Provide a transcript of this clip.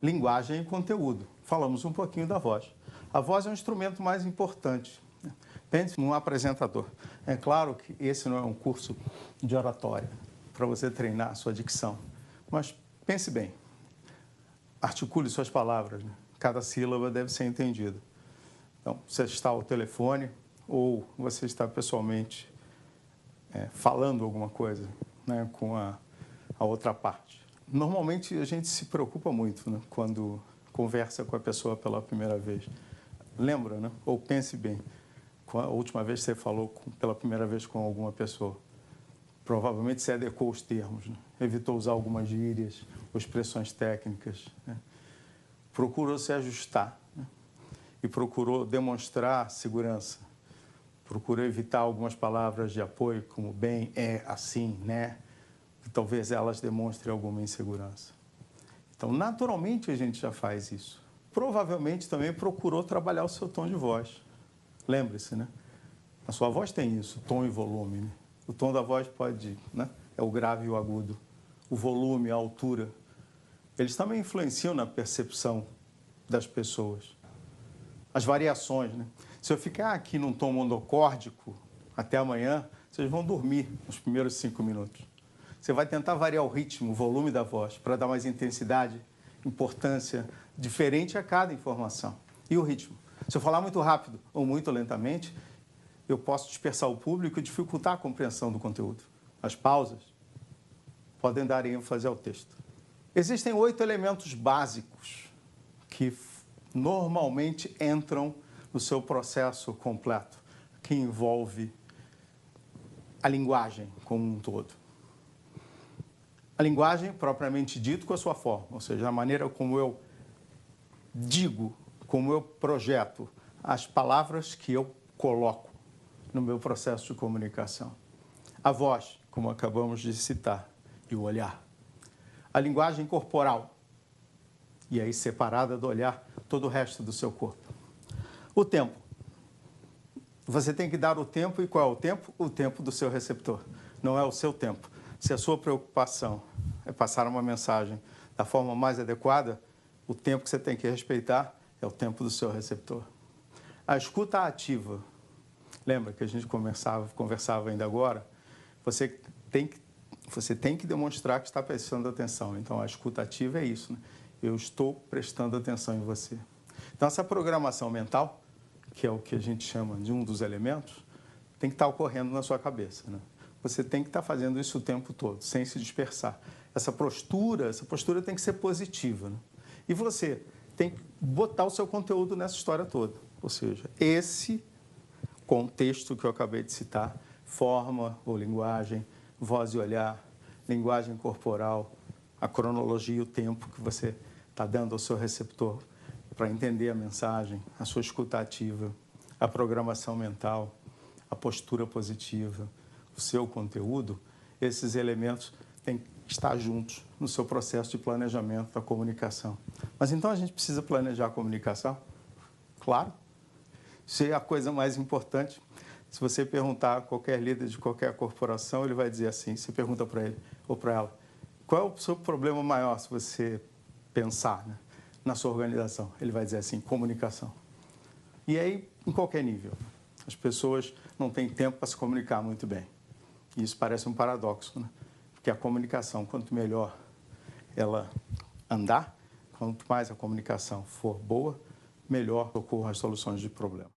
Linguagem e conteúdo. Falamos um pouquinho da voz. A voz é um instrumento mais importante. Pense num apresentador. É claro que esse não é um curso de oratória para você treinar a sua dicção, mas pense bem. Articule suas palavras, né? Cada sílaba deve ser entendida. Então, você está ao telefone ou você está pessoalmente falando alguma coisa, né, com a outra parte. Normalmente a gente se preocupa muito, né, quando conversa com a pessoa pela primeira vez. Lembra, né? Ou pense bem, a última vez que você falou pela primeira vez com alguma pessoa. Provavelmente você adequou os termos, né? Evitou usar algumas gírias ou expressões técnicas, né? Procurou se ajustar, né? E procurou demonstrar segurança. Procurou evitar algumas palavras de apoio, como bem, é, assim, né? Que talvez elas demonstrem alguma insegurança. Então, naturalmente, a gente já faz isso. Provavelmente também procurou trabalhar o seu tom de voz. Lembre-se, né? A sua voz tem isso, tom e volume, né? O tom da voz pode, né? É o grave e o agudo. O volume, a altura. Eles também influenciam na percepção das pessoas. As variações, né? Se eu ficar aqui num tom monocórdico até amanhã, vocês vão dormir nos primeiros 5 minutos. Você vai tentar variar o ritmo, o volume da voz, para dar mais intensidade, importância, diferente a cada informação. E o ritmo? Se eu falar muito rápido ou muito lentamente, eu posso dispersar o público e dificultar a compreensão do conteúdo. As pausas podem dar ênfase ao texto. Existem 8 elementos básicos que normalmente entram no seu processo completo, que envolve a linguagem como um todo. A linguagem, propriamente dito, com a sua forma, ou seja, a maneira como eu digo, como eu projeto as palavras que eu coloco no meu processo de comunicação. A voz, como acabamos de citar, e o olhar. A linguagem corporal, e aí separada do olhar, todo o resto do seu corpo. O tempo. Você tem que dar o tempo, e qual é o tempo? O tempo do seu receptor, não é o seu tempo. Se a sua preocupação é passar uma mensagem da forma mais adequada, o tempo que você tem que respeitar é o tempo do seu receptor. A escuta ativa. Lembra que a gente conversava ainda agora? Você tem que demonstrar que está prestando atenção. Então, a escuta ativa é isso, né? Eu estou prestando atenção em você. Então, essa programação mental, que é o que a gente chama de um dos elementos, tem que estar ocorrendo na sua cabeça, né? Você tem que estar fazendo isso o tempo todo, sem se dispersar. Essa postura tem que ser positiva, né? E você tem que botar o seu conteúdo nessa história toda. Ou seja, esse contexto que eu acabei de citar, forma ou linguagem, voz e olhar, linguagem corporal, a cronologia e o tempo que você está dando ao seu receptor para entender a mensagem, a sua escuta ativa, a programação mental, a postura positiva, o seu conteúdo, esses elementos têm que estar juntos no seu processo de planejamento da comunicação. Mas então a gente precisa planejar a comunicação? Claro. Isso é a coisa mais importante. Se você perguntar a qualquer líder de qualquer corporação, ele vai dizer assim, você pergunta para ele ou para ela, qual é o seu problema maior se você pensar, né, na sua organização? Ele vai dizer assim, comunicação. E aí, em qualquer nível, as pessoas não têm tempo para se comunicar muito bem. E isso parece um paradoxo, né? Porque a comunicação, quanto melhor ela andar, quanto mais a comunicação for boa, melhor ocorram as soluções de problemas.